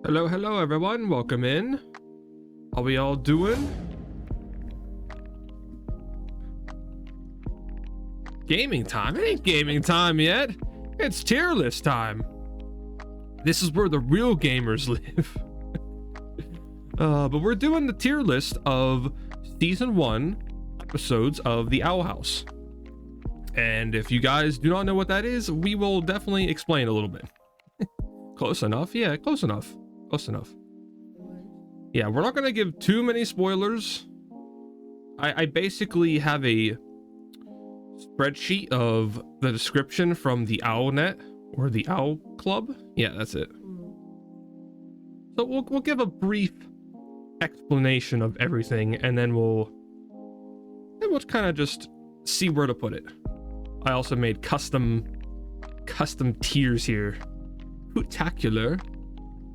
Hello, hello everyone, welcome in. How we all doing? Gaming time? It ain't gaming time yet. It's tier list time. This is where the real gamers live. But we're doing the tier list of season 1 episodes of The Owl House. And if you guys do not know what that is, we will definitely explain a little bit. Close enough? Yeah, close enough. Close enough. Yeah, we're not going to give too many spoilers. I basically have a spreadsheet of the description from the OwlNet or the Owl Club. Yeah, that's it. So we'll give a brief explanation of everything, and then we'll kind of just see where to put it. I also made custom tiers here. Hootacular,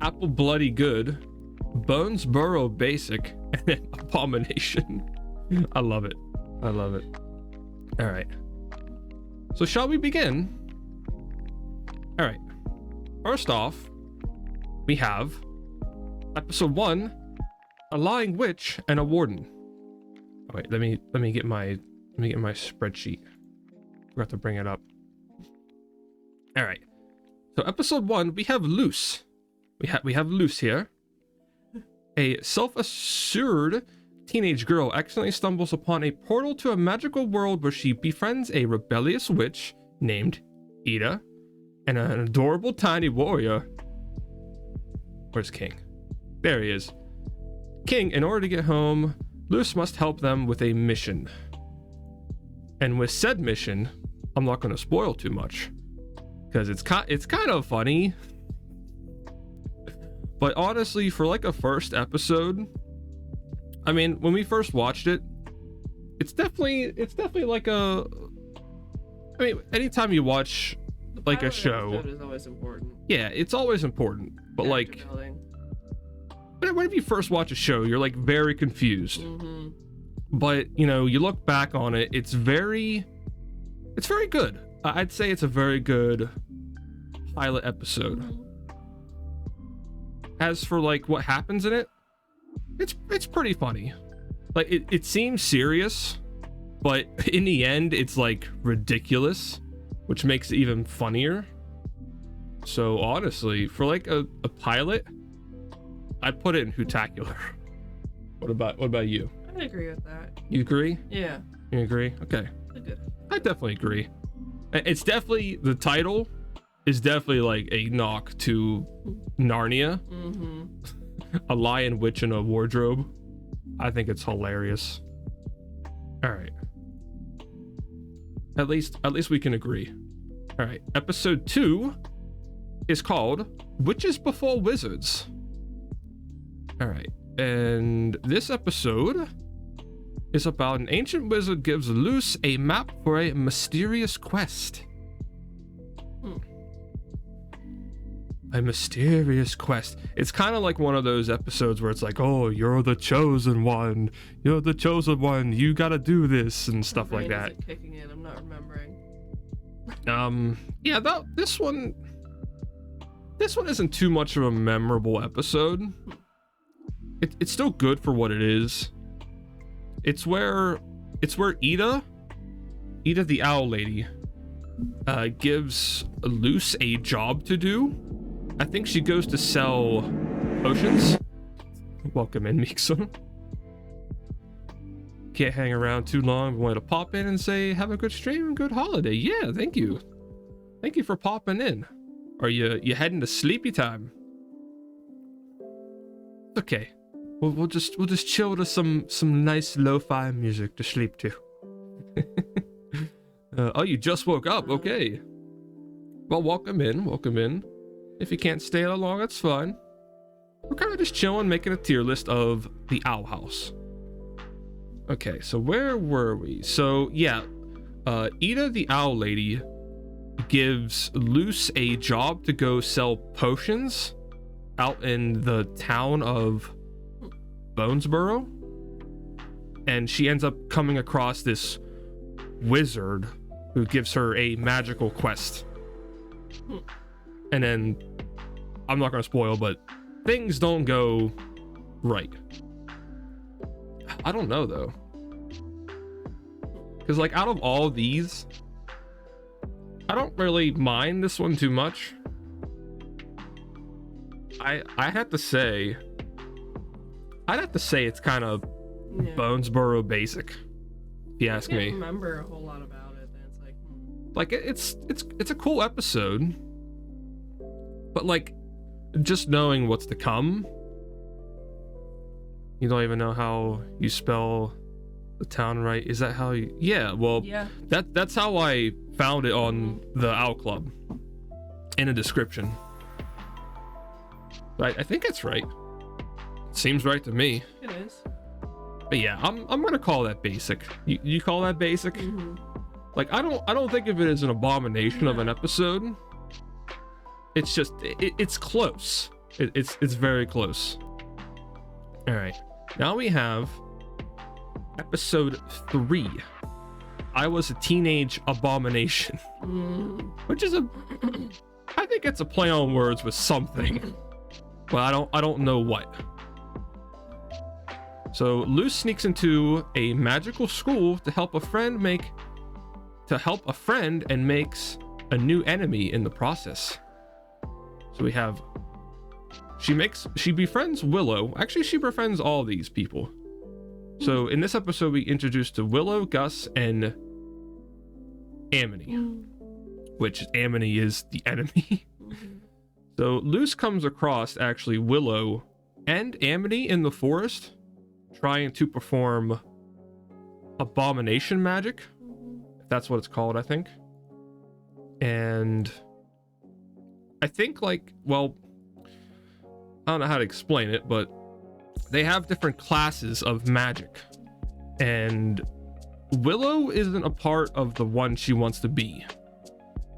Apple Bloody Good, Bones Burrow Basic, and then Abomination. I love it. I love it. All right. So shall we begin? All right. First off, we have episode 1, a lying witch and a warden. Oh, wait, let me get my spreadsheet. Forgot to bring it up. All right. So episode 1, we have Luce. We have Luce here. A self-assured teenage girl accidentally stumbles upon a portal to a magical world where she befriends a rebellious witch named Ida and an adorable tiny warrior. Where's King? There he is. King, in order to get home, Luce must help them with a mission. And with said mission, I'm not going to spoil too much, because it's kind of funny. But honestly, for like a first episode, I mean, when we first watched it, it's definitely like a, I mean, anytime you watch like a show, is always important. Yeah, it's always important. But like, whenever you first watch a show, you're like very confused. Mm-hmm. But you know, you look back on it, it's very good. I'd say it's a very good pilot episode. Mm-hmm. As for like what happens in it, it's pretty funny. Like it seems serious, but in the end it's like ridiculous, which makes it even funnier. So honestly, for like a pilot, I'd put it in Hootacular. What about you? I agree with that. You agree? Yeah. You agree? Okay. Good. I definitely agree. It's definitely, the title is definitely like a knock to Narnia. Mm-hmm. A lion, witch, and a wardrobe. I think it's hilarious. All right. At least we can agree. All right. Episode 2 is called Witches Before Wizards. All right. And this episode is about an ancient wizard gives Luce a map for a mysterious quest. A mysterious quest. It's kind of like one of those episodes where it's like, oh, you're the chosen one. You're the chosen one. You gotta do this and stuff like that. Isn't kicking in. I'm not remembering. Yeah, this one isn't too much of a memorable episode. It's still good for what it is. It's where Ida the owl lady gives Luce a job to do. I think she goes to sell potions. Welcome in, Mikso. Can't hang around too long. Wanted to pop in and say have a good stream and good holiday. Yeah, thank you. Thank you for popping in. Are you heading to sleepy time? Okay. We'll just chill to some nice lo-fi music to sleep to. Oh, you just woke up. Okay. Well, welcome in. If you can't stay that long, that's fine. We're kind of just chilling, making a tier list of the Owl House. Okay, so where were we? So yeah, Ida the owl lady gives Luce a job to go sell potions out in the town of Bonesborough, and she ends up coming across this wizard who gives her a magical quest. And then, I'm not gonna spoil, but things don't go right. I don't know though, because like out of all these, I don't really mind this one too much. I'd have to say it's kind of Bonesboro basic, if you ask me. I can't remember a whole lot about it. Then it's like it's a cool episode, but like just knowing what's to come. You don't even know how you spell the town right. Is that how you? Yeah. Well, yeah. That's how I found it on the Owl Club in a description. I think it's right. Seems right to me. It is. But yeah, I'm gonna call that basic. You call that basic? Mm-hmm. Like I don't think of it as an abomination of an episode. It's just it's close. It's very close. All right, now we have episode 3. I was a teenage abomination, which is I think it's a play on words with something. Well, I don't know what. So Luce sneaks into a magical school to help a friend and makes a new enemy in the process. So we have she befriends Willow. Actually, she befriends all these people. So in this episode, we introduced to Willow, Gus, and Amity, which Amity is the enemy. So Luce comes across actually Willow and Amity in the forest trying to perform abomination magic, if that's what it's called, I think. And I think like, well, I don't know how to explain it, but they have different classes of magic, and Willow isn't a part of the one she wants to be.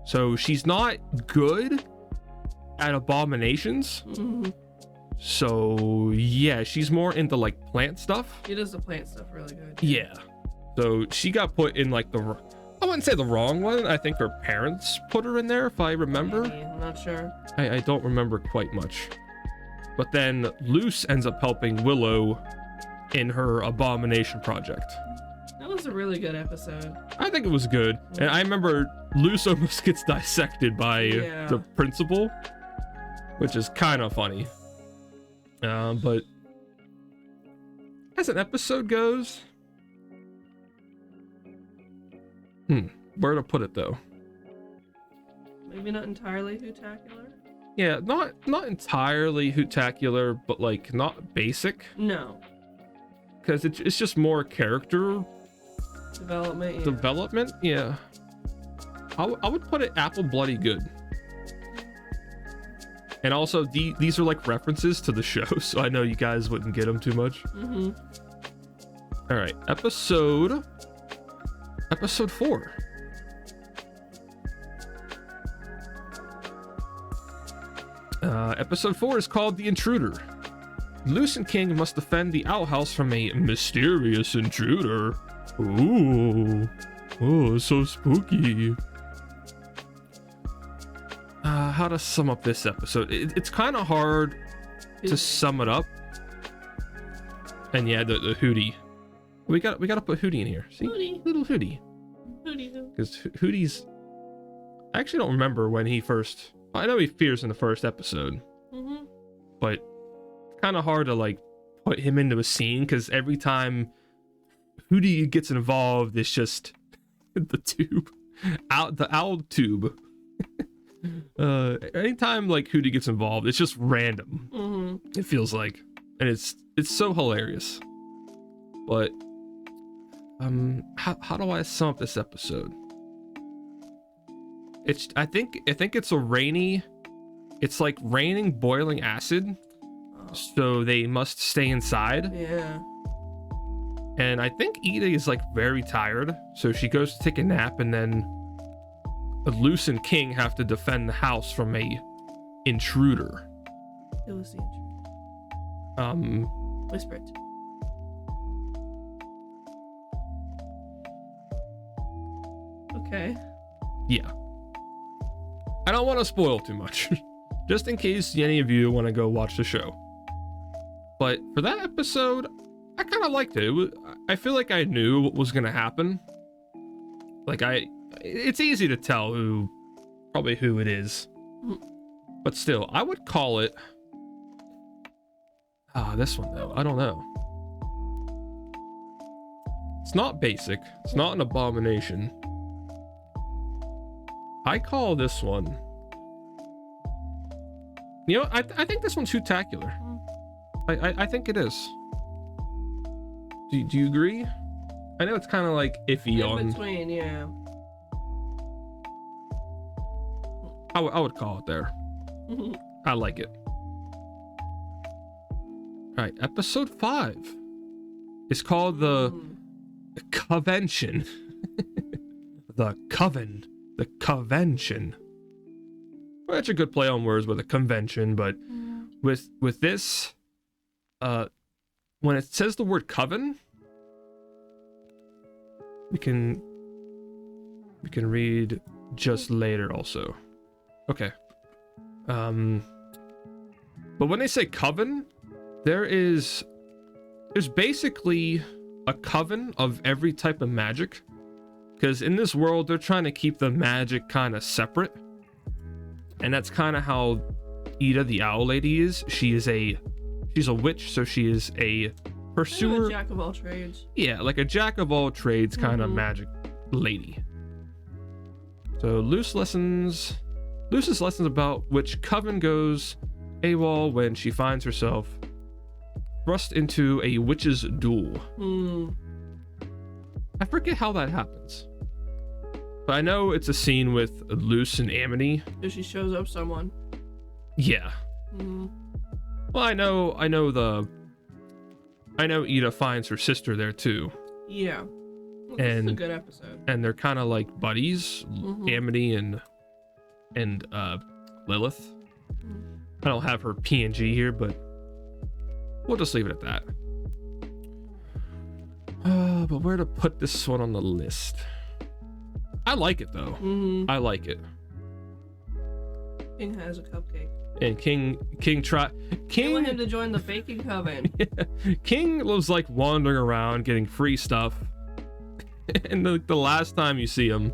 So she's not good at abominations. So yeah, she's more into like plant stuff. She does the plant stuff really good. Yeah. So she got put in like I wouldn't say the wrong one. I think her parents put her in there, if I remember. Maybe, I'm not sure. I don't remember quite much. But then Luce ends up helping Willow in her abomination project. That was a really good episode. I think it was good. And I remember Luce almost gets dissected by the principal, which is kind of funny. But as an episode goes, where to put it though? Maybe not entirely Hootacular. Yeah, not entirely Hootacular, but like not basic. No. Because it's just more character development. Yeah. I would put it apple bloody good. And also these are like references to the show, so I know you guys wouldn't get them too much. All right, episode 4. Episode 4 is called The Intruder. Luce and King must defend the Owl House from a mysterious intruder. Ooh, oh, so spooky. How to sum up this episode? It's kind of hard to sum it up. And yeah, the Hootie. We got to put Hootie in here. See, Hootie. Little Hootie. Hootie. Because Hootie's. I actually don't remember when he first. I know he appears in the first episode, but it's kind of hard to like put him into a scene because every time Hootie gets involved, it's just the tube, the owl tube. Anytime like Hootie gets involved, it's just random. It feels like, and it's so hilarious. But how do I sum up this episode? I think it's a rainy. It's like raining boiling acid, so they must stay inside. Yeah. And I think Ida is like very tired, so she goes to take a nap, and then Luce and King have to defend the house from a intruder. It was the intruder. Whisper it. Okay. Yeah. I don't want to spoil too much, just in case any of you want to go watch the show. But for that episode, I kind of liked it. I feel like I knew what was gonna happen. Like it's easy to tell probably who it is. But still, I would call it. This one though, I don't know. It's not basic. It's not an abomination. I call this one. You know, I think this one's Hootacular. I think it is. Do you agree? I know it's kind of like iffy on. In between, yeah. I would call it there. I like it. All right, episode 5 is called the Convention. The Convention. Well, that's a good play on words with a convention, but with this, when it says the word coven, we can read just later also. Okay. But when they say coven, there's basically a coven of every type of magic, because in this world they're trying to keep the magic kind of separate, and that's kind of how Ida the Owl Lady is. She's a witch, so she is a pursuer, a jack of all trades. Yeah, like a jack of all trades kind of magic lady. So Luce's lessons about which coven goes AWOL when she finds herself thrust into a witch's duel. I forget how that happens, but I know it's a scene with Luce and Amity. If she shows up someone. Yeah. Well, I know Ida finds her sister there too. Yeah. Well, and this is a good episode. And they're kind of like buddies, Amity and Lilith. I don't have her PNG here, but we'll just leave it at that. But where to put this one on the list? I like it though. I like it. King has a cupcake. And King I want him to join the baking coven. King was like wandering around getting free stuff. And the last time you see him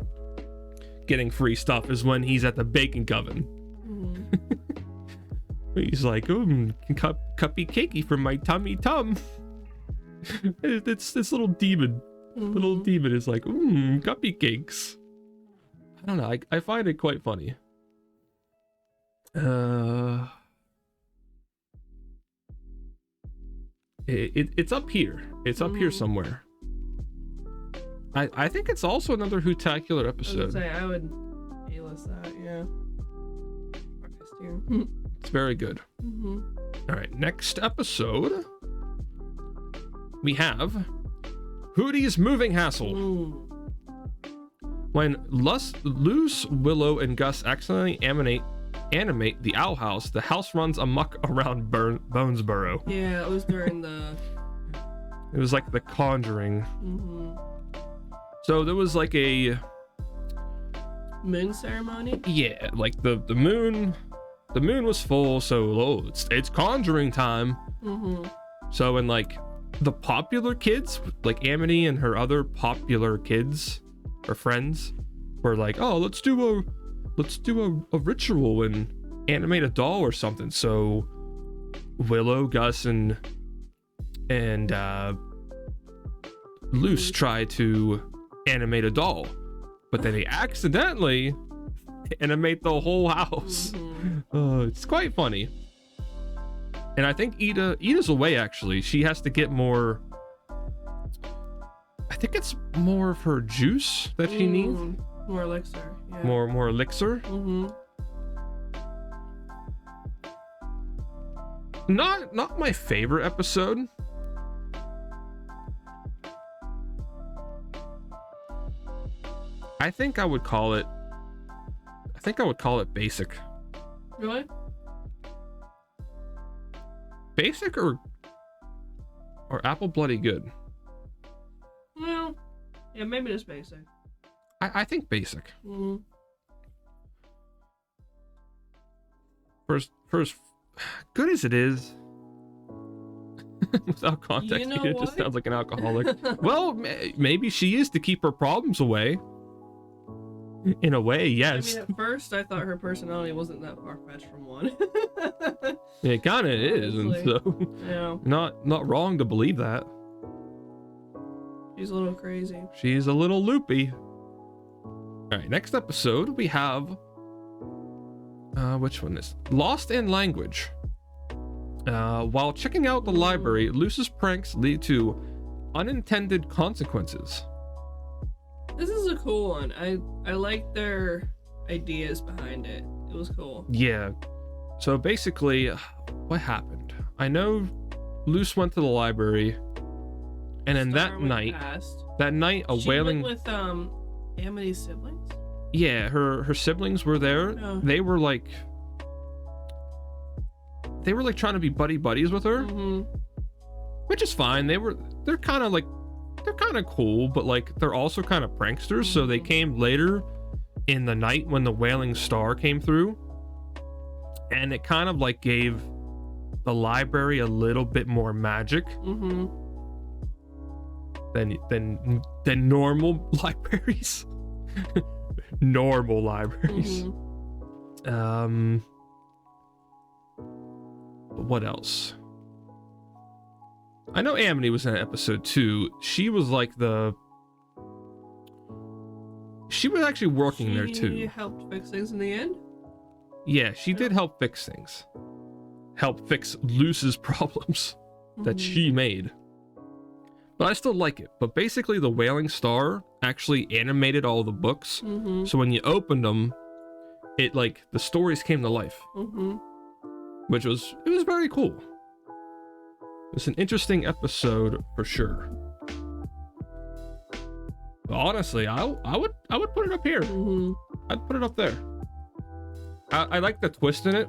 getting free stuff is when he's at the baking coven. He's like, cuppy cakey for my tummy tum. It's this little demon. Little demon is like, cuppy cakes. I don't know. I find it quite funny. It's up here. It's up here somewhere. I think it's also another Hootacular episode. I would A-list that, yeah. It's very good. All right, next episode we have Hootie's Moving Hassle. When Luce, Willow, and Gus accidentally animate the owl house, the house runs amok around Bonesboro. Yeah, it was during the... It was like the Conjuring. So there was like a... moon ceremony? Yeah, like the moon was full, so it's Conjuring time. So when like the popular kids, like Amity and her other popular kids or friends, were like, oh, let's do a ritual and animate a doll or something. So Willow, Gus, and Luce try to animate a doll, but then they accidentally animate the whole house. It's quite funny. And I think Ida's away, actually. She has to get more... I think it's more of her juice that she needs. More elixir. Yeah. More elixir. Not my favorite episode. I think I would call it basic. Really? Basic or apple bloody good? Well, yeah, maybe just basic. I think basic. First, good as it is, Without context, You know Ida just what? sounds like an alcoholic. Well, maybe she is to keep her problems away. In a way, yes. I mean, at first I thought her personality wasn't that far-fetched from one. It kind of is, and Honestly. so Yeah, not wrong to believe that. she's a little crazy. She's a little loopy. All right, next episode we have which one is Lost in Language. While checking out the library, Luce's pranks lead to unintended consequences. This is a cool one. I like their ideas behind it. It was cool. Yeah. So basically, what happened? I know Luce went to the library, and then Star that went night, past. a She wailing. went with Amity's siblings. Yeah, her siblings were there. Oh. They were like trying to be buddies with her, Mm-hmm. which is fine. They're kind of cool, but like they're also kind of pranksters. So they came later in the night when the wailing star came through, and it kind of like gave the library a little bit more magic Mm-hmm. than normal libraries. Normal libraries. Mm-hmm. What else? I know Amity was in episode 2. She was like she was actually working there She too. helped fix things in the end. Yeah, she did help fix things. Help fix Luce's problems that Mhm. she made. But I still like it. But basically the Wailing Star actually animated all the books. Mm-hmm. So when you opened them, it like the stories came to life, Mm-hmm. which was very cool. It's an interesting episode for sure. But honestly, I would put it up here. Mm-hmm. I'd put it up there. I like the twist in it.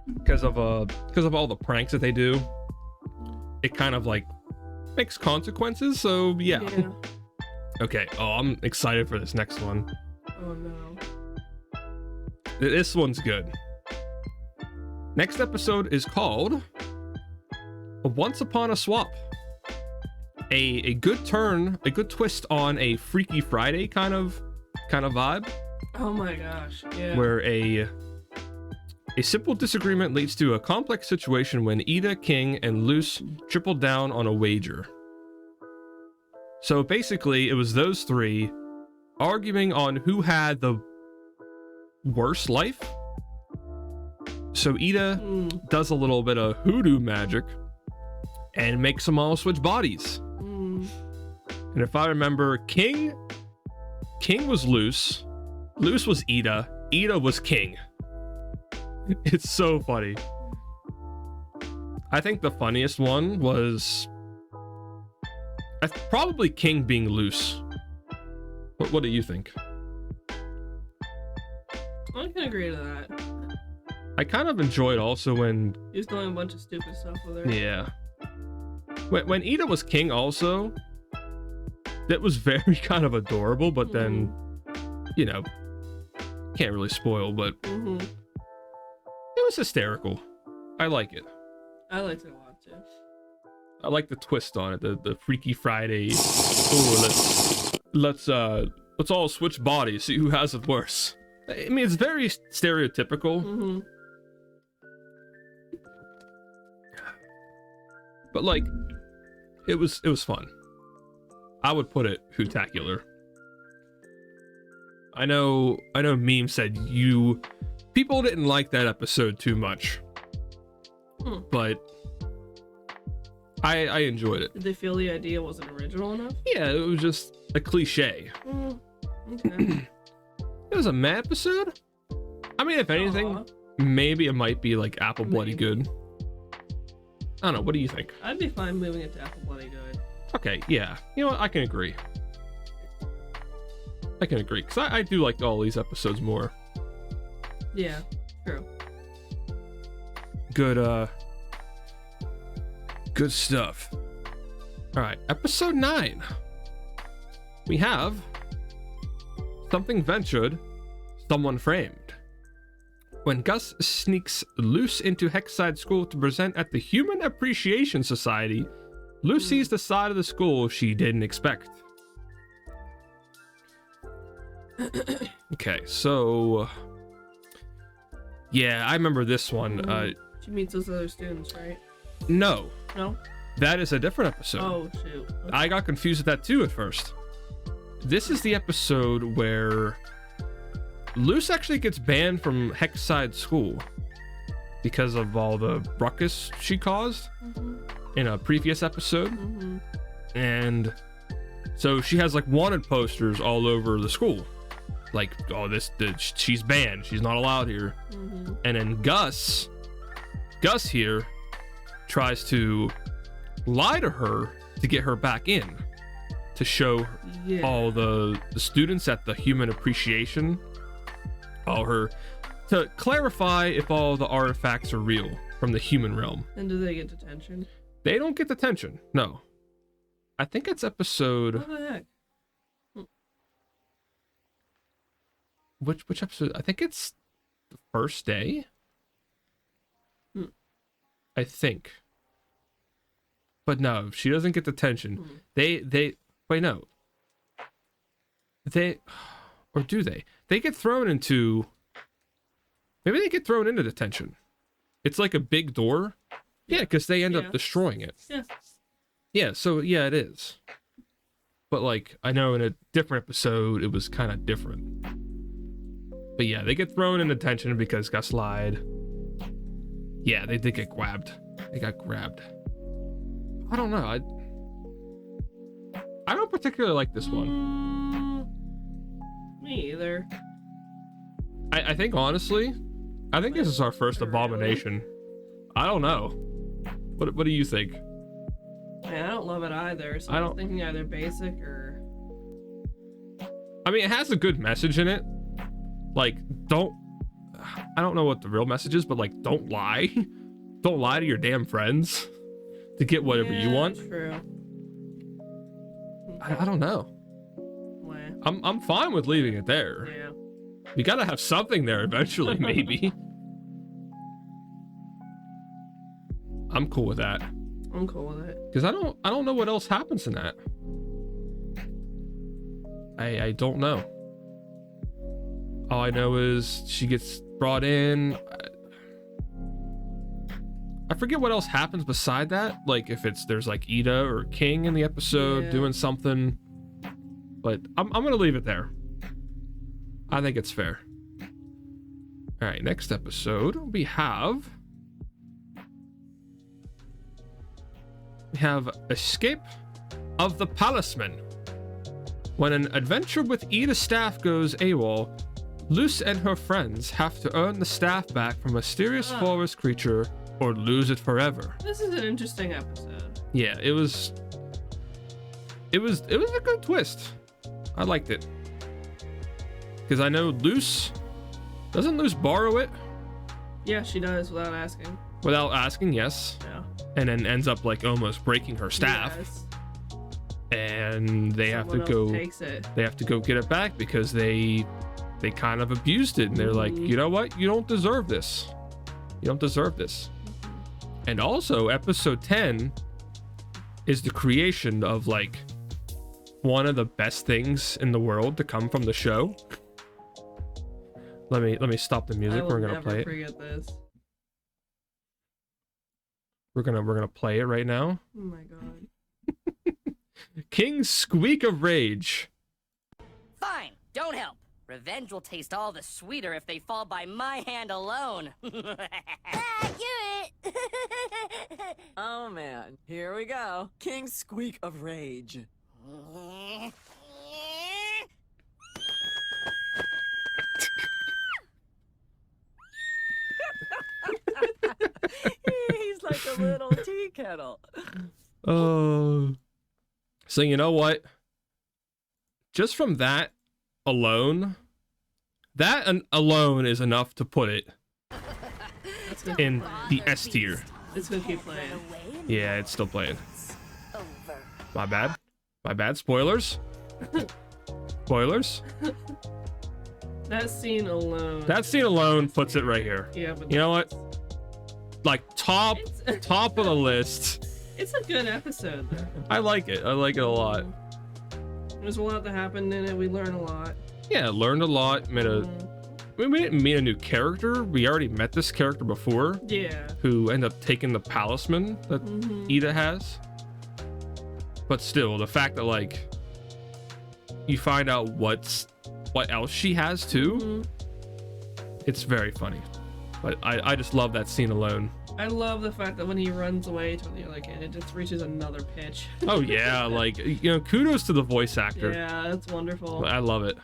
Because of all the pranks that they do, it kind of like makes consequences. So yeah. Okay. Oh, I'm excited for this next one. Oh no. This one's good. Next episode is called Once Upon a Swap. A good turn, a good twist on a Freaky Friday kind of vibe, Oh my gosh. Yeah. where a simple disagreement leads to a complex situation when Ida, King, and Luce triple down on a wager. So basically, it was those three arguing on who had the worst life. So Ida Mm. does a little bit of hoodoo magic and makes them all switch bodies. Mm. And if I remember, King was Luce, Luce was Ida, Ida was King. It's so funny. I think the funniest one was probably King being Luce. What do you think? I can agree to that. I kind of enjoyed also when, He was doing a bunch of stupid stuff with her. yeah, when Ida was King also, that was very kind of adorable, but then, you know, can't really spoil, but Mm-hmm. it was hysterical. I like it. I liked it a lot too. I like the twist on it, the Freaky Friday. Oh, let's all switch bodies, see who has it worse. I mean, it's very stereotypical, Mm-hmm. but like, it was fun. I would put it Hootacular. I know Meme said people didn't like that episode too much, but I enjoyed it. Did they feel the idea wasn't original enough? Yeah, it was just a cliche. Mm. Okay. It was a meh episode. I mean, if anything, Aw. maybe it might be like Apple Bloody Maybe. Good. I don't know. What do you think? I'd be fine moving it to Apple Bloody Good. Okay, yeah. You know what? I can agree. Because I do like all these episodes more. Yeah, true. Good stuff. All right, episode 9. We have Something Ventured, Someone Framed. When Gus sneaks Luce into Hexside School to present at the Human Appreciation Society, Luce sees the side of the school she didn't expect. Okay, so... Yeah, I remember this one. She meets those other students, right? No. No? That is a different episode. Oh, shoot. Okay. I got confused with that too at first. This is the episode where Luce actually gets banned from Hexside School because of all the ruckus she caused in a previous episode. And so she has like wanted posters all over the school. Like, oh, she's banned. She's not allowed here. And then Gus here tries to lie to her to get her back in, to show all the students at the Human Appreciation, to clarify if all the artifacts are real from the human realm. And do they get detention? They don't get detention. No. I think it's episode... What the heck? Which episode? I think it's the first day. I think. But no, she doesn't get detention. Wait, no. Or do they? They get thrown into... Maybe they get thrown into detention. It's like a big door. Yeah, because they end up destroying it. Yeah. Yeah, so yeah, it is. But like, I know in a different episode, it was kind of different. But yeah, they get thrown in detention because Gus lied. Yeah, they did get grabbed. They got grabbed. I don't know. I don't particularly like this one. Me either. I think honestly, I think this is our first abomination. I don't know. What do you think? I don't love it either. So I'm thinking either basic or... I mean, it has a good message in it. Like, I don't know what the real message is, but like, don't lie. Don't lie to your damn friends to get whatever you want. True. I don't know. Well, I'm fine with leaving it there. yeah. We gotta have something there eventually, maybe. I'm cool with that. I'm cool with it. Because I don't know what else happens in that. I don't know. All I know is she gets brought in. I forget what else happens beside that. Like if there's like Ida or King in the episode doing something. But I'm gonna leave it there. I think it's fair. All right, next episode we have Escape of the Palisman. When an adventure with Ida staff goes AWOL, Luce and her friends have to earn the staff back from a mysterious forest creature or lose it forever. This is an interesting episode. Yeah, it was a good twist. I liked it. Because I know doesn't Luce borrow it? Yeah, she does without asking. Without asking, yes. Yeah. And then ends up like almost breaking her staff. Yes. And they have to go get it back because they kind of abused it, and they're like, you know what, you don't deserve this. And also episode 10 is the creation of like one of the best things in the world to come from the show. Let me stop the music. We're gonna play it. Forget this. We're gonna play it right now. Oh my god. King's squeak of rage. Fine, don't help. Revenge will taste all the sweeter if they fall by my hand alone. Oh man, here we go. King's squeak of rage. He's like a little tea kettle. Oh. So you know what? Just from that alone is enough to put it in the S tier. It's gonna keep playing. Yeah, it's still playing. My bad. Spoilers. Spoilers. That scene alone. That scene alone puts it right here. Yeah, but You know what? Like top of the list. it's a good episode though. I like it. I like it a lot. There's a lot that happened in it. We learn a lot. Yeah, learned a lot. We didn't meet a new character. We already met this character before. Yeah. Who ended up taking the talisman that Ida has. But still, the fact that like you find out what else she has too, it's very funny. But I just love that scene alone. I love the fact that when he runs away to the other kid, it just reaches another pitch. Oh yeah, like, you know, kudos to the voice actor. Yeah, that's wonderful. I love it.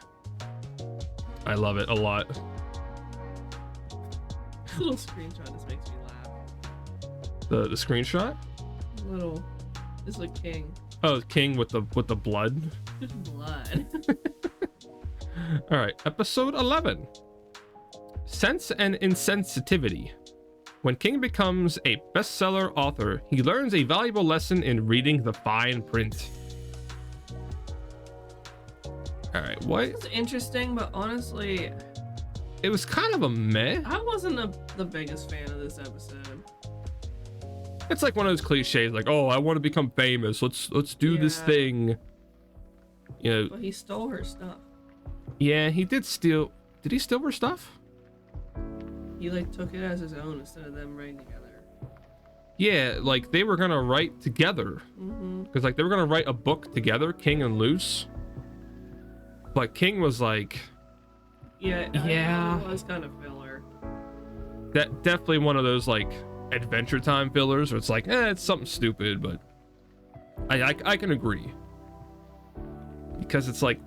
I love it a lot. This little screenshot just makes me laugh. The screenshot? Little, it's a king. Oh, king with the blood. Blood. All right, episode 11. Sense and insensitivity. When King becomes a bestseller author, he learns a valuable lesson in reading the fine print. All right, what? It's interesting, but honestly, It was kind of a meh. I wasn't the biggest fan of this episode. It's like one of those cliches, like, oh, I want to become famous. Let's do this Yeah. thing. You know, But he stole her stuff. yeah, he did steal. Did he steal her stuff? He like took it as his own instead of them writing together. Yeah, like they were gonna write together. Because like they were gonna write a book together, King and Luce. But King was like, Yeah. Yeah. It was kind of filler. that definitely one of those like Adventure Time fillers where it's like, it's something stupid, but I can agree. Because it's like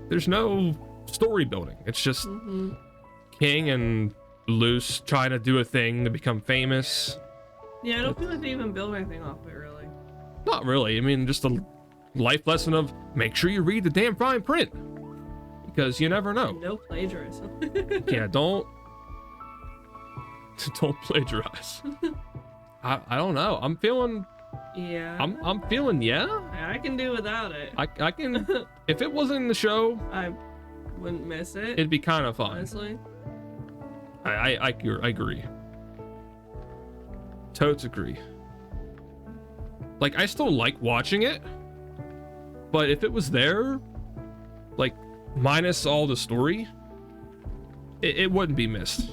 there's no story building. It's just King and Luce trying to do a thing to become famous. Yeah, I don't feel like they even build anything off it really. Not really. I mean, just a life lesson of make sure you read the damn fine print. Because you never know. No plagiarism. Yeah, don't plagiarize. I don't know. I'm feeling Yeah. I'm feeling yeah. I can do without it. I can if it wasn't in the show, I wouldn't miss it. it'd be kind of fun. Honestly. I agree. Totes agree. Like I still like watching it, but if it was there, like minus all the story, it wouldn't be missed.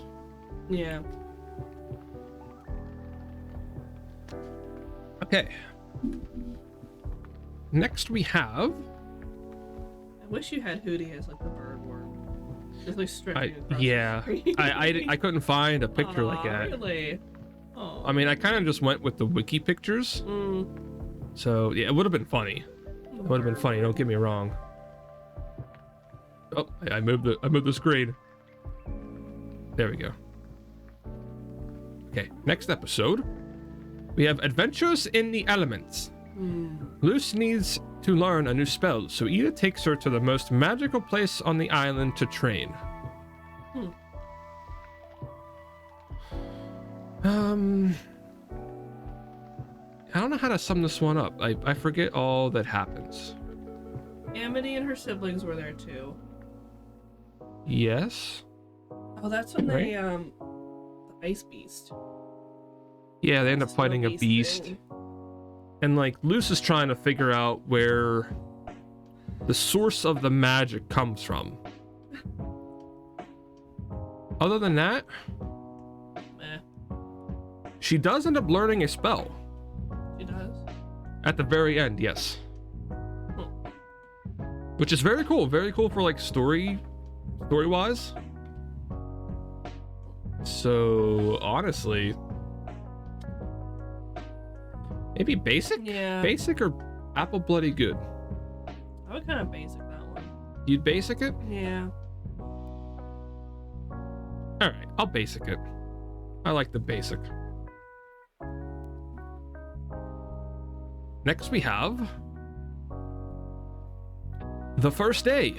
Yeah. Okay. Next we have I wish you had Hootie as like the bird worm. Just like stretching across yeah. the screen. I couldn't find a picture like Aw, that. Really? Oh. I mean, I kind of just went with the wiki pictures. So, yeah, it would have been funny. It would have been funny, don't get me wrong. Oh, I moved the screen. There we go. Okay, next episode. We have Adventures in the Elements. Luce needs to learn a new spell, so Ida takes her to the most magical place on the island to train. I don't know how to sum this one up. I forget all that happens. Amity and her siblings were there too. Yes? Oh, that's when Right. they the ice beast. Yeah, they end up Snow fighting a beast. thing. And like Luce is trying to figure out where the source of the magic comes from. Other than that, Meh. she does end up learning a spell She does. at the very end, yes. Which is very cool for like story-wise. So honestly, maybe basic? Yeah. Basic or apple bloody good? I would kind of basic that one. You'd basic it? Yeah. All right, I'll basic it. I like the basic. Next we have the first day.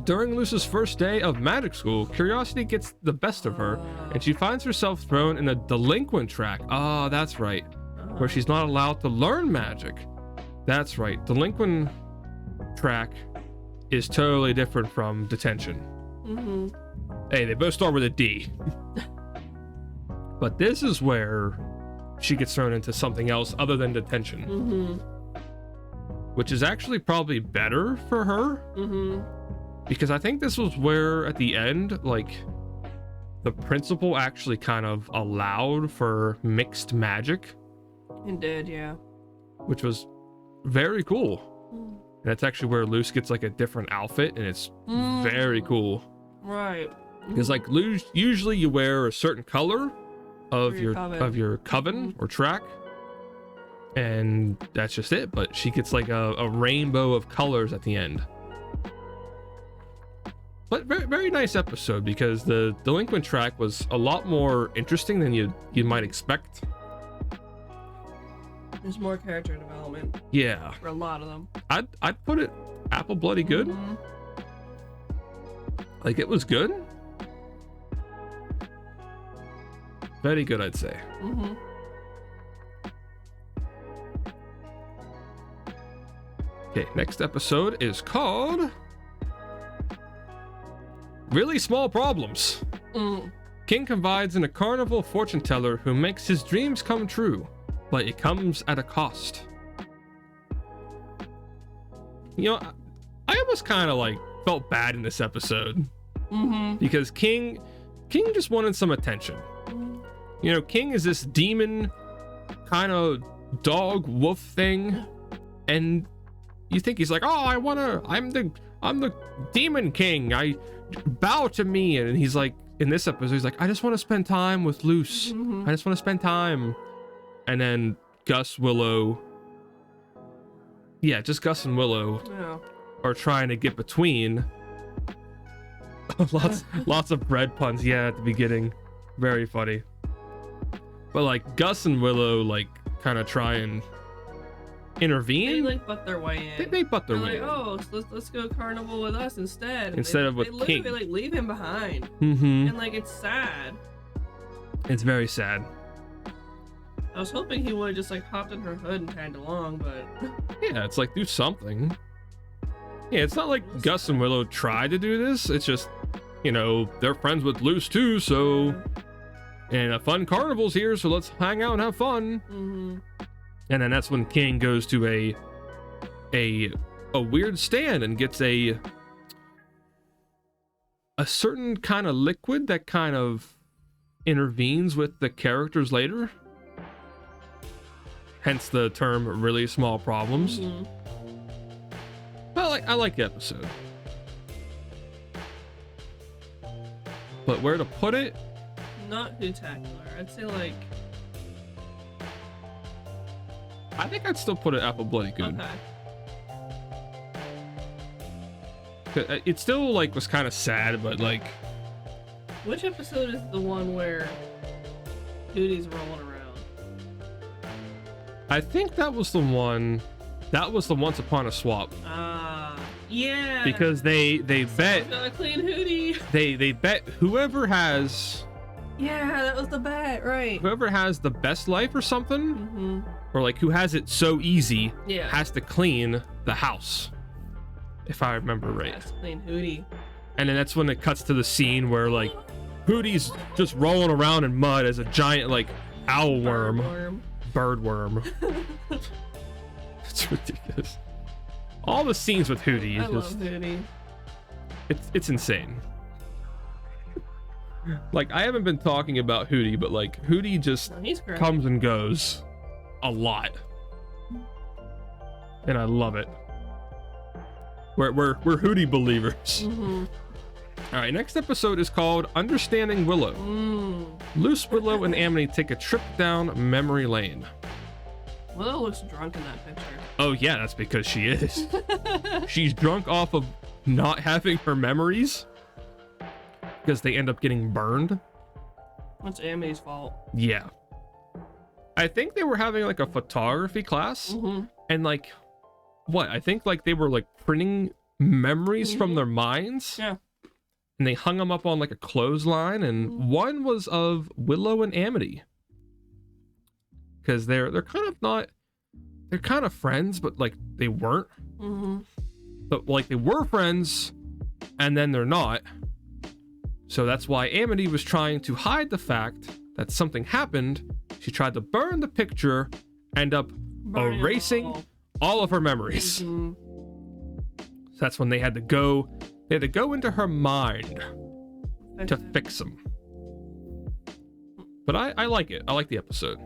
During Luce's first day of magic school, curiosity gets the best of her, and she finds herself thrown in a delinquent track. Ah, that's right. Where she's not allowed to learn magic. That's right. Delinquent track is totally different from detention. Mm-hmm. Hey, they both start with a D. But this is where she gets thrown into something else other than detention. Mm-hmm. Which is actually probably better for her. Mm-hmm. Because I think this was where, at the end, like, the principal actually kind of allowed for mixed magic. It did, yeah. Which was very cool. Mm. And that's actually where Luce gets, like, a different outfit, and it's very cool. Right. Because, like, usually you wear a certain color of your coven or track, and that's just it. But she gets like a rainbow of colors at the end. But very, very nice episode, because the delinquent track was a lot more interesting than you might expect. There's more character development. Yeah, for a lot of them. I'd put it apple bloody good. Mm-hmm. Like, it was good. Very good, I'd say. Mm-hmm. Okay, next episode is called Really Small Problems. King confides in a carnival fortune teller who makes his dreams come true, but it comes at a cost. You know, I almost kind of like felt bad in this episode. Because King just wanted some attention. You know, King is this demon kind of dog wolf thing, and you think he's like, oh, I'm the demon king, I bow to me. And he's like, in this episode, he's like, I just want to spend time with Luce. I just want to spend time. And then Gus, Willow, just Gus and Willow are trying to get between. lots of bread puns, at the beginning. Very funny. But like Gus and Willow like kind of try and intervene. They like butt their way in. They butt their They're way like, in. oh, so let's go carnival with us instead. And Instead of with they literally King. like leave him behind. Mm-hmm. And like it's sad. It's very sad. I was hoping he would have just like hopped in her hood and tagged along, but Yeah, it's like, do something. Yeah, it's not like Gus and Willow tried to do this. It's just, you know, they're friends with Luce too, so and a fun carnival's here, so let's hang out and have fun. And then that's when King goes to a weird stand and gets a certain kind of liquid that kind of intervenes with the characters later. Hence the term really small problems. But I like the episode. But where to put it? not Hootacular. I'd say like. I think I'd still put it apple bloody good. Okay. It still like was kind of sad, but like. Which episode is the one where Hooty's rolling around? I think that was the one. That was the Once Upon a Swap. Yeah. Because they bet. Gotta clean Hooty. They bet whoever has. Yeah, that was the bet, right? Whoever has the best life or something, Mm-hmm. or like who has it so easy, Yeah. has to clean the house. If I remember right. Has to clean Hooty. And then that's when it cuts to the scene where like Hooty's just rolling around in mud as a giant like owl worm. Bird worm. It's ridiculous. All the scenes with Hooty I is love just Hooty. it's insane. Like I haven't been talking about Hooty, but like Hooty just No, he's great. comes and goes a lot. And I love it. We're Hooty believers. Mm-hmm. All right, next episode is called Understanding Willow. Luce, Willow, and Amity take a trip down memory lane. Willow looks drunk in that picture. Oh yeah, that's because she is. She's drunk off of not having her memories because they end up getting burned. That's Amity's fault. Yeah. I think they were having like a photography class Mm-hmm. and like what? I think like they were like printing memories from their minds. Yeah. And they hung them up on like a clothesline, and one was of Willow and Amity. Because they're kind of not, they're kind of friends, but like they weren't. Mm-hmm. but like they were friends and then they're not. So that's why Amity was trying to hide the fact that something happened. She tried to burn the picture, end up Burning erasing all of her memories. Mm-hmm. So that's when they had to go into her mind to fix them. But I like it. I like the episode.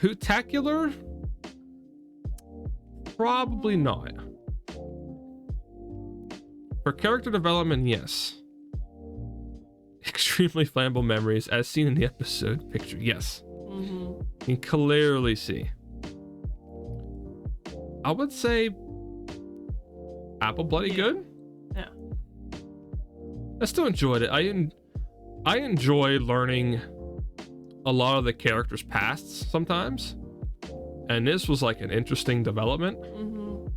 Hootacular? Probably not. For character development, yes. Extremely flammable memories, as seen in the episode picture, yes. Mm-hmm. You can clearly see. I would say Apple Bloody good. Yeah. I still enjoyed it. I enjoy learning a lot of the characters' pasts sometimes, and this was like an interesting development. Mm-hmm.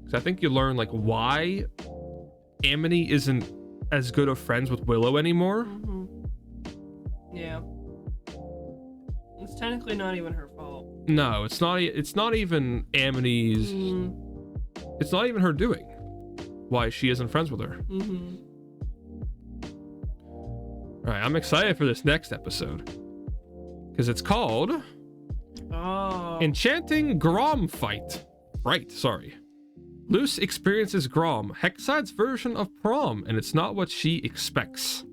'Cause I think you learn like why Amity isn't as good of friends with Willow anymore. Mm-hmm. Yeah. It's technically not even her fault. No, it's not. It's not even Amity's. It's not even her doing. Why she isn't friends with her. Mm-hmm. All right, I'm excited for this next episode because it's called Enchanting Grom Fight. Right, sorry. Luce experiences Grom, Hexside's version of prom, and it's not what she expects.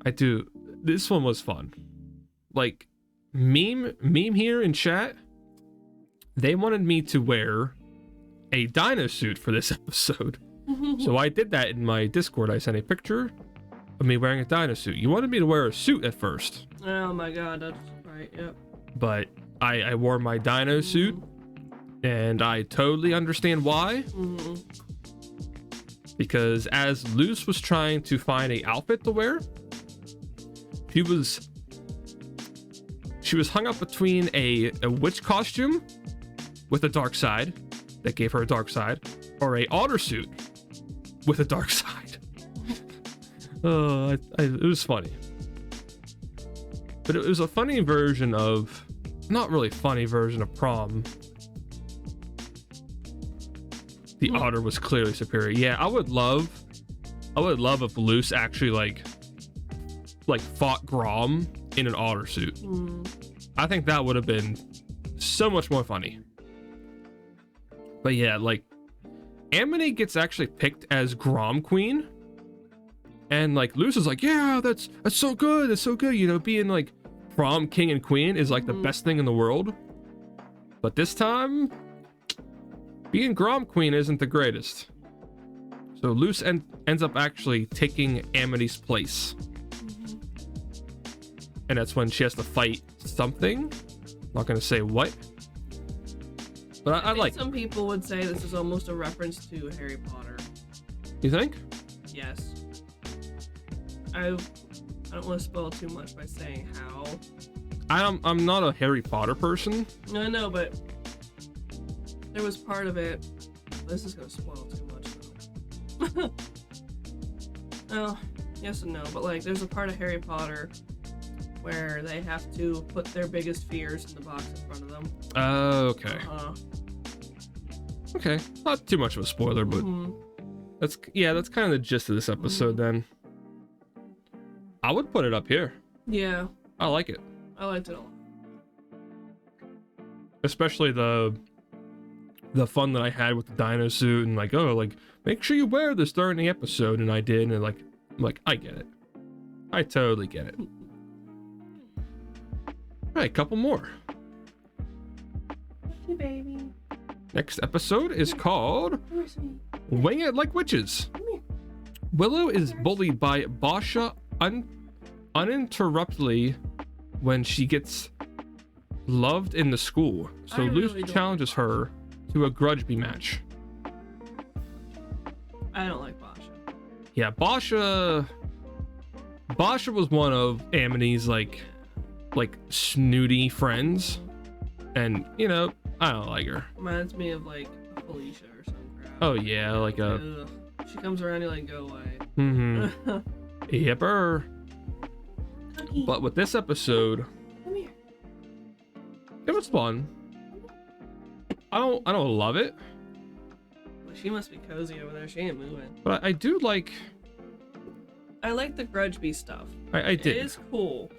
This one was fun. Like, meme here in chat, they wanted me to wear a dino suit for this episode. So I did that in my Discord. I sent a picture of me wearing a dino suit. You wanted me to wear a suit at first. Oh my god, that's right, yep. But I wore my dino suit, and I totally understand why. Mm-hmm. Because as Luce was trying to find a outfit to wear, she was hung up between a witch costume with a dark side that gave her a dark side, or a otter suit with a dark side. It was funny. But it was a funny version of, not really funny version of prom. The otter was clearly superior. Yeah, I would love if Luce actually like fought Grom in an otter suit. I think that would have been so much more funny. But yeah, like Amity gets actually picked as Grom Queen, and like Luce is like, yeah, that's so good, that's so good. You know, being like prom king and queen is like the best thing in the world. But this time, being Grom Queen isn't the greatest. So Luce ends up actually taking Amity's place. And that's when she has to fight something. Not gonna say what. But I like. Some people would say this is almost a reference to Harry Potter. You think? Yes. I don't want to spoil too much by saying how. I'm not a Harry Potter person. I know, but there was part of it. This is gonna spoil too much though. Oh, yes and no, but like there's a part of Harry Potter where they have to put their biggest fears in the box in front of them. Oh, okay. Okay, not too much of a spoiler, but that's kind of the gist of this episode then. I would put it up here. Yeah. I like it. I liked it a lot. Especially the fun that I had with the dino suit and like, oh, like make sure you wear this during the episode, and I did, and like I'm like, I get it. I totally get it. All right, couple more. Hey, baby. Next episode is called Wing It Like Witches. Willow is bullied by Basha uninterruptedly when she gets loved in the school. So Luce challenges her to a grudge-be match. I don't like Basha. Yeah, Basha was one of Amity's like snooty friends, and you know, I don't like her. Reminds me of like Felicia or some crap. Oh yeah, like a. Ugh. She comes around, you like go away. Yepper. But with this episode, Come here. It was fun. I don't love it. Well, she must be cozy over there. She ain't moving. But I do like... I like the Grudgeby stuff. I did. It is cool.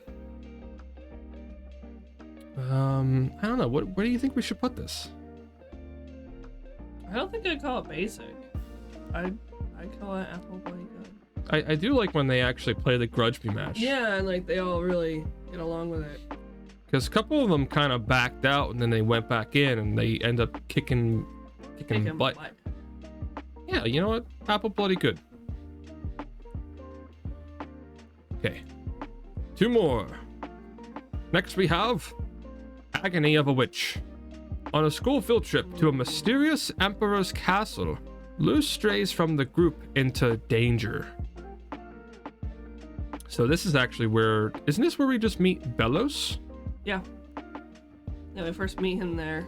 I don't know. Where do you think we should put this? I don't think I'd call it basic. I'd call it apple bloody good. I do like when they actually play the Grudgeby match. Yeah, and like they all really get along with it. Because a couple of them kind of backed out and then they went back in and they end up kicking butt. Yeah, you know what? Apple bloody good. Okay. 2 more. Next we have Agony of a Witch. On a school field trip to a mysterious emperor's castle, Luz strays from the group into danger. So this is actually where... Isn't this where we just meet Belos? Yeah. Yeah, we first meet him there.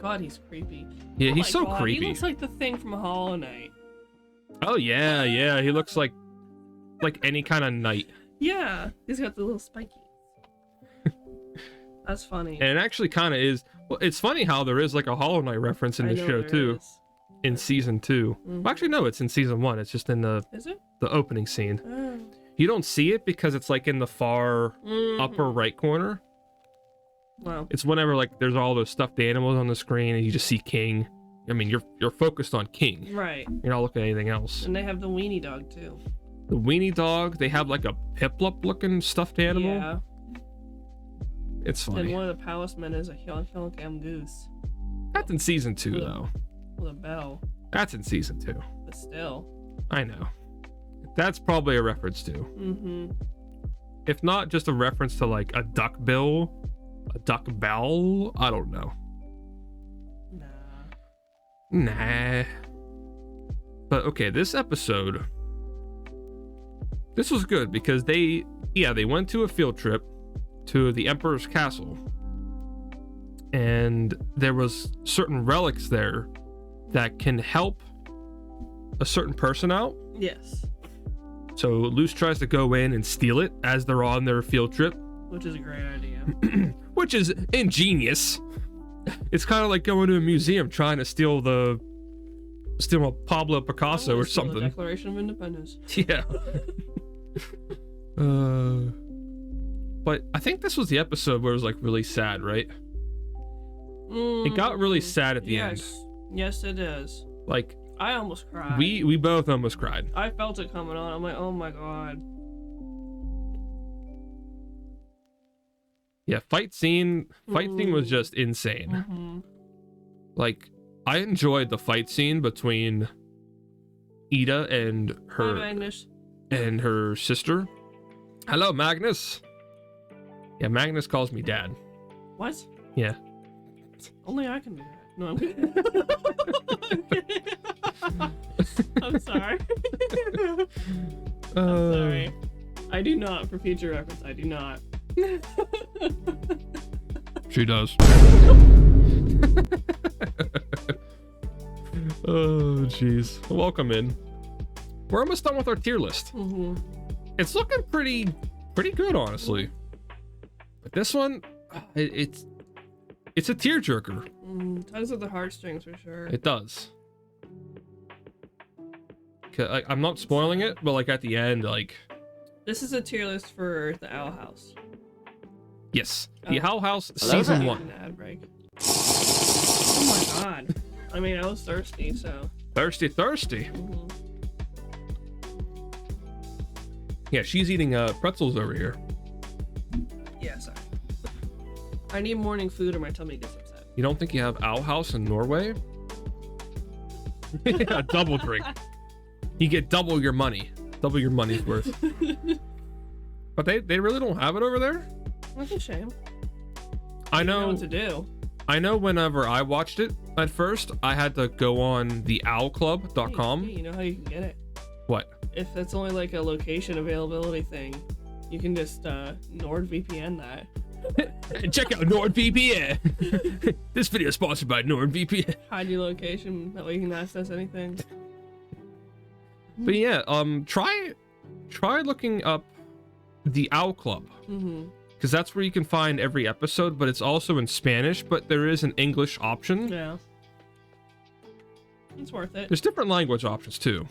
God, he's creepy. Yeah, Oh he's my so God, creepy. He looks like the thing from Hollow Knight. Oh yeah, yeah. He looks like any kind of knight. Yeah, he's got the little spiky. That's funny. And it actually kind of is. Well, it's funny how there is like a Hollow Knight reference in the show too, in season 2. Mm-hmm. Well, actually, no, it's in season 1. It's just in the opening scene. Oh. You don't see it because it's like in the far upper right corner. Wow. It's whenever like there's all those stuffed animals on the screen and you just see King. I mean, you're focused on King. Right. You're not looking at anything else. And they have the weenie dog too. The weenie dog. They have like a Piplup looking stuffed animal. Yeah. It's funny. And one of the palace men is a Hyunkam goose. That's in season 2 though. With a bell. That's in season 2. But still. I know. That's probably a reference to. Mm-hmm. If not just a reference to like a duck bill, a duck bell, I don't know. Nah. But okay, this episode, this was good because they went to a field trip to the Emperor's Castle. And there was certain relics there that can help a certain person out. Yes. So Luz tries to go in and steal it as they're on their field trip. Which is a great idea. Which is ingenious. It's kind of like going to a museum trying to steal a Pablo Picasso or something. The Declaration of Independence. Yeah. But I think this was the episode where it was like really sad, right? It got really sad at the end. Yes, it is. Like I almost cried. we both almost cried. I felt it coming on. I'm like, oh my God. Yeah, fight scene was just insane. Mm-hmm. Like I enjoyed the fight scene between Ida and her Hi, Magnus. and her sister. Hello, Magnus. Yeah, Magnus calls me dad. What? Yeah. Only I can do that. No, I'm kidding. I'm sorry. I'm sorry. I do not, for future reference, I do not. She does. Oh, jeez. Welcome in. We're almost done with our tier list. Mm-hmm. It's looking pretty good, honestly. But this one, it's a tearjerker. Tugs at the heartstrings for sure. It does. I'm not spoiling it, but like at the end, like. This is a tier list for the Owl House. Yes, the Owl House Hello season there. 1. An ad break. Oh my God. I mean, I was thirsty, so. Thirsty. Mm-hmm. Yeah, she's eating pretzels over here. Yeah, sorry. I need morning food or my tummy gets upset. You don't think you have Owl House in Norway? Yeah, double drink. You get double your money. Double your money's worth. But they really don't have it over there? That's a shame. I You know know what to do. I know whenever I watched it at first, I had to go on the owlclub.com. Hey, you know how you can get it? What? If it's only like a location availability thing, you can just NordVPN that. Check out NordVPN. This video is sponsored by NordVPN. Hide your location, that way you can access anything. But yeah, try looking up the Owl Club. Mm-hmm. because that's where you can find every episode, but it's also in Spanish, but there is an English option. Yeah. It's worth it. There's different language options too.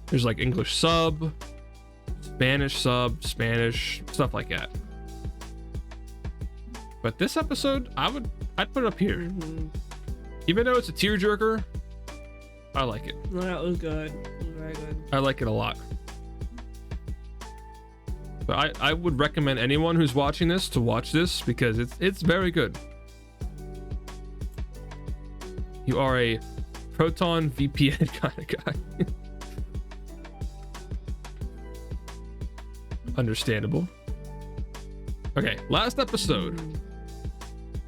There's like English sub, Spanish sub, Spanish, stuff like that. But this episode, I'd put it up here. Mm-hmm. Even though it's a tearjerker, I like it. No, that was good. It was very good. I like it a lot. But I would recommend anyone who's watching this to watch this because it's very good. You are a Proton VPN kind of guy. Understandable. Okay, last episode.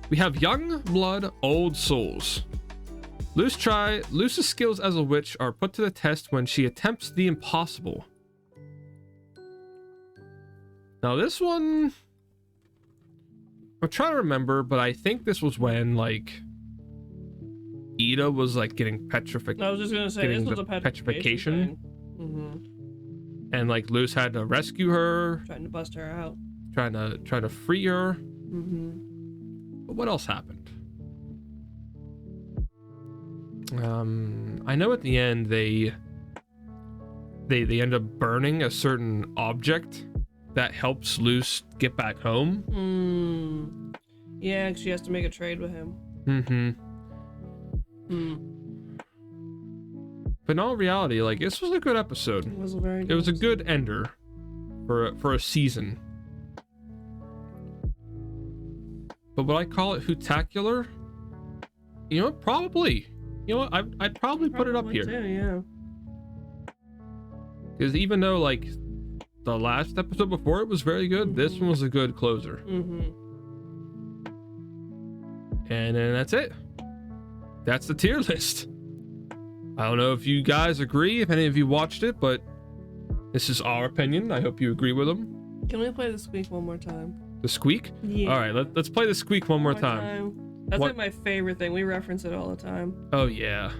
We have young blood, old souls. Luce's skills as a witch are put to the test when she attempts the impossible. Now this one, I'm trying to remember, but I think this was when like Ida was like getting petrified. I was just gonna say this was a petrification. And like Luce had to rescue her, Trying to bust her out. trying to free her. But what else happened? I know at the end they end up burning a certain object that helps Luce get back home. Yeah, 'cause she has to make a trade with him. But in all reality, like this was a good episode. It was a very good It was a episode. good ender for a season. But would I call it Hootacular? You know what? Probably. You know what? I'd probably put it up here. Too, yeah. Because even though like the last episode before it was very good, this one was a good closer. And then that's it. That's the tier list. I don't know if you guys agree, if any of you watched it, but this is our opinion. I hope you agree with them. Can we play the squeak one more time? The squeak? Yeah. All right, let's play the squeak one more time. That's What- like my favorite thing. We reference it all the time. Oh yeah.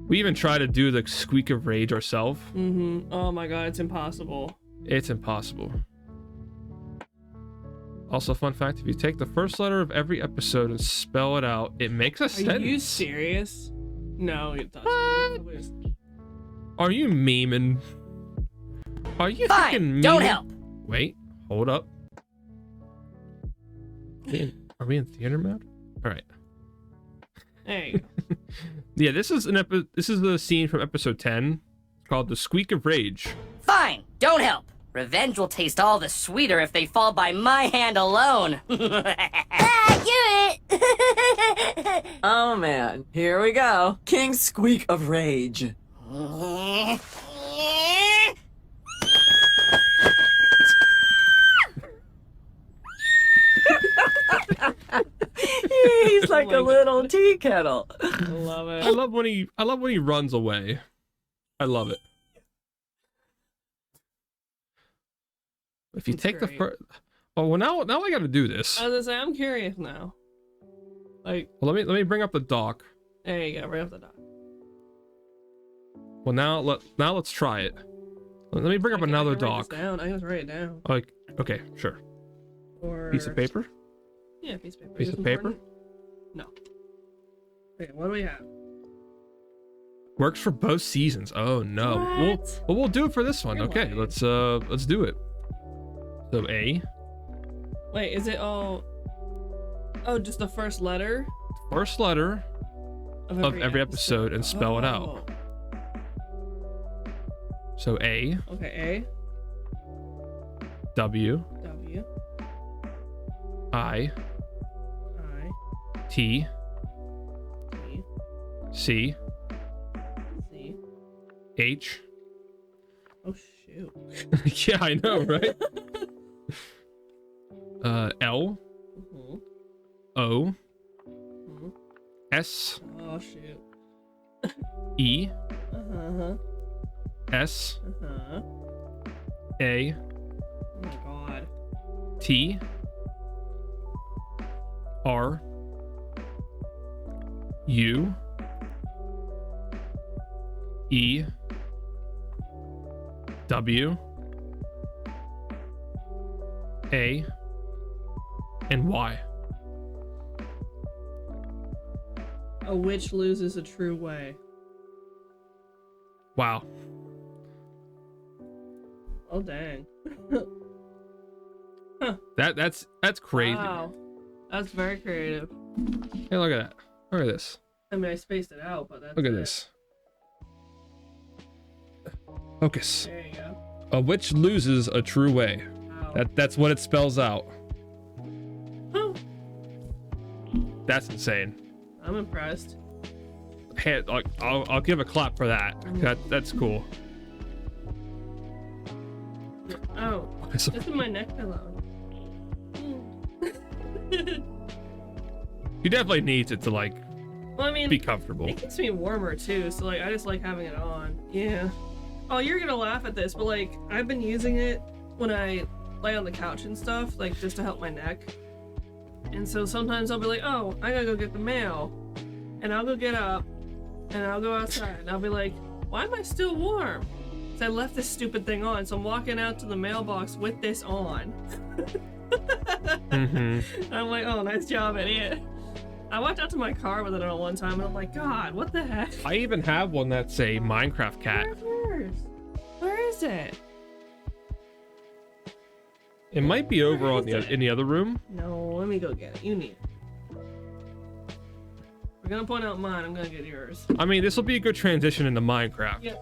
We even try to do the squeak of rage ourselves. Oh my god, it's impossible. It's impossible. Also, fun fact, if you take the first letter of every episode and spell it out, it makes a Are sentence. you serious? No, it doesn't. What? Are you memeing? Are you Fine, fucking don't memeing? help. Wait, hold up. Are we in theater mode? All right. Hey. Yeah, this is the scene from episode 10 called "The Squeak of Rage." Fine, don't help. Revenge will taste all the sweeter if they fall by my hand alone. Oh man, here we go. King Squeak of Rage. He's like my a little tea kettle. I love it. I love when he runs away. I love it. If you It's take the great. first, oh well, now I got to do this. I was gonna say, I'm curious now. Like, Well, let me bring up the doc. there you go, right off the top. Well, now let's try it. Let me bring up another I can write doc. this down. I can just write it down. Like, okay, sure. Or Piece of paper. Yeah, piece of paper. Piece Is of it paper? important? No. Okay, what do we have? Works for both seasons. Oh no. What? We'll do it for this one. You're Okay, lying. let's do it. So A, Wait, is it all? Oh, just the first letter first letter of every episode and spell it out. Oh. So A, Okay, W, A, W, I, I, T, T, C, C. H. Oh shoot. Yeah, I know, right? L, Mhm, O, mhm. S, Oh shoot. E, Uh-huh. S, Uh-huh. A, Oh my god. T, R, U, E, W, A and Y. A witch loses a true way. Wow. Oh dang. That's crazy. Wow. That's very creative. Hey, look at that. Look at this. I mean, I spaced it out, but that's Look at it. this. Focus. There you go. A witch loses a true way. Wow. That's what it spells out. Huh. That's insane. I'm impressed. Hey, I'll give a clap for that. That's cool. Oh, this is my neck pillow. You definitely need it to like Well, I mean, be comfortable. it keeps me warmer too, so like I just like having it on. Yeah. Oh, you're gonna laugh at this, but like I've been using it when I lay on the couch and stuff, like just to help my neck. And so sometimes I'll be like, oh, I gotta go get the mail, and I'll go get up, and I'll go outside, and I'll be like, why am I still warm? So I left this stupid thing on, so I'm walking out to the mailbox with this on. Mm-hmm. I'm like, oh, nice job, idiot. I walked out to my car with it on one time, and I'm like, God, what the heck? I even have one that's a Minecraft cat. Where is it? It might be over Where on is it? in the other room. No, let me go get it. You need it. We're gonna point out mine. I'm gonna get yours. I mean, this will be a good transition into Minecraft Yeah.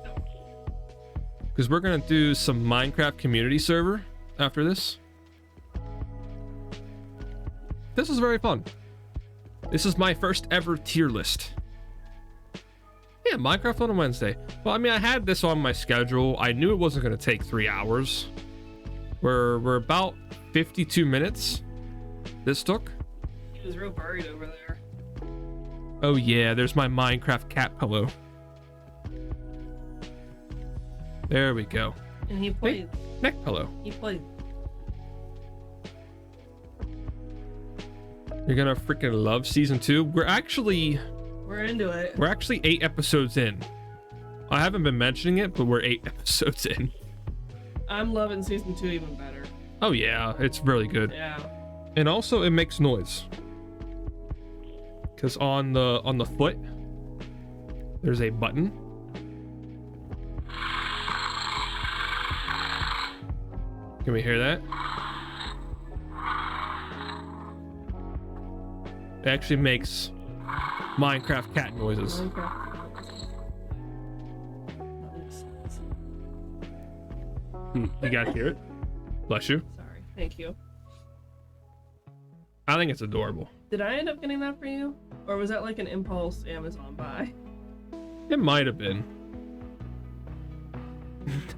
because we're gonna do some Minecraft community server after this. This was very fun. This is my first ever tier list. Yeah, Minecraft on a Wednesday. Well, I mean, I had this on my schedule. I knew it wasn't going to take 3 hours. We're about 52 minutes. This took. He was real buried over there. Oh yeah, there's my Minecraft cat pillow. There we go. And he played. Neck pillow. He played. You're gonna freaking love season 2. We're actually into it. 8 episodes in. I haven't been mentioning it, but we're 8 episodes in. I'm loving season 2 even better. Oh yeah, it's really good. Yeah. And also it makes noise. Cause on the foot, there's a button. Can we hear that? It actually makes Minecraft cat noises. You guys hear it? Bless you. Sorry. Thank you. I think it's adorable. Did I end up getting that for you? Or was that like an impulse Amazon buy? It might have been.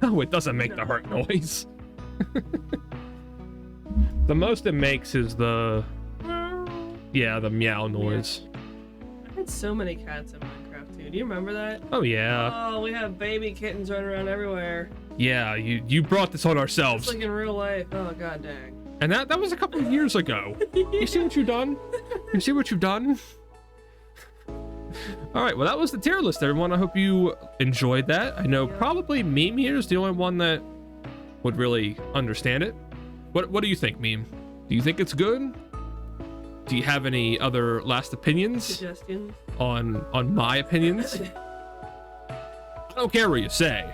No, it doesn't make the heart noise. The most it makes is the meow noise. I had so many cats in Minecraft too. Do you remember that? Oh yeah. Oh, we have baby kittens running around everywhere. Yeah, you brought this on ourselves. It's like in real life. Oh god dang. And that was a couple of years ago. You see what you've done? You see what you've done? All right, well that was the tier list, everyone. I hope you enjoyed that. I know probably Meme here is the only one that would really understand it. What do you think, Meme? Do you think it's good? Do you have any other last opinions Suggestions? on my opinions? I don't care what you say.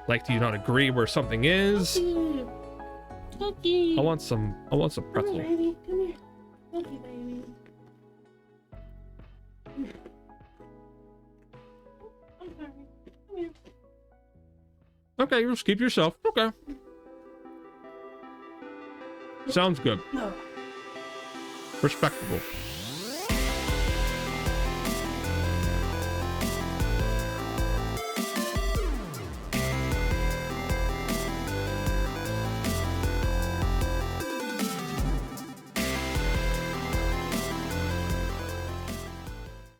Like, do you not agree where something is? Cookie. I want some Come pretzel. here, baby. Come here. Cookie, baby. Come here. I'm sorry. Come here. Okay, you just keep yourself. Okay. Sounds good. No. Respectable.